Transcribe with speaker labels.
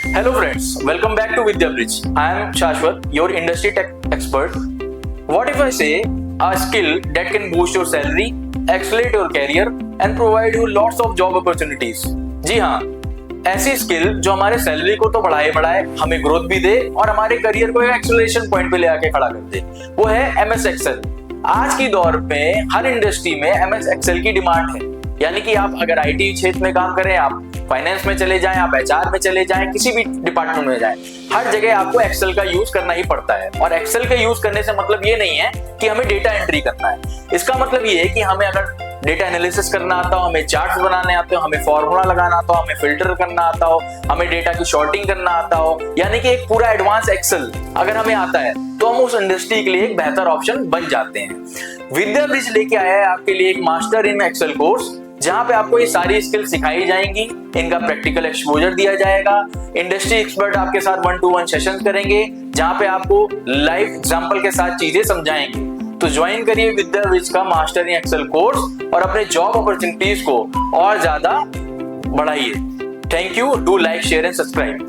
Speaker 1: Hello friends, welcome back to Vidya Bridge. I am Shashwat, your industry tech expert. What if I say a skill that can boost your salary, accelerate your career and provide you lots of job opportunities? जी हाँ, ऐसी skill जो हमारे salary को तो बढ़ाए हमें growth भी दे और हमारे करियर को एक एक्सेलरेशन पॉइंट पे ले आके खड़ा कर दे, वो है MS एक्सेल। आज की दौर में हर इंडस्ट्री में MS एक्सेल की डिमांड है। यानी कि आप अगर IT क्षेत्र में काम करें, आप फाइनेंस में चले जाएं, आप HR में चले जाएं, किसी भी डिपार्टमेंट में जाएं, हर जगह आपको एक्सेल का यूज करना ही पड़ता है। और एक्सेल का यूज करने से मतलब ये नहीं है कि हमें डेटा एंट्री करना है। इसका मतलब ये है कि हमें अगर डेटा एनालिसिस करना आता हो, हमें चार्ट्स बनाने आते हो, हमें फॉर्मूला लगाना आता हो, हमें फिल्टर करना आता हो, हमें डेटा की शॉर्टिंग करना आता हो, यानी कि एक पूरा एडवांस एक्सेल अगर हमें आता है तो हम उस इंडस्ट्री के लिए एक बेहतर ऑप्शन बन जाते हैं। विद्या ब्रिज लेके आया है आपके लिए एक मास्टर इन एक्सेल कोर्स, जहां पे आपको ये सारी स्किल सिखाई जाएंगी, इनका प्रैक्टिकल एक्सपोजर दिया जाएगा, इंडस्ट्री एक्सपर्ट आपके साथ 1-to-1 सेशंस करेंगे, जहां पे आपको लाइव एग्जांपल के साथ चीजें समझाएंगे। तो ज्वाइन करिए विद्या ब्रिज का मास्टर इन एक्सेल कोर्स और अपने जॉब अपॉर्चुनिटीज को और ज्यादा बढ़ाइए। Thank you, do like, share and subscribe.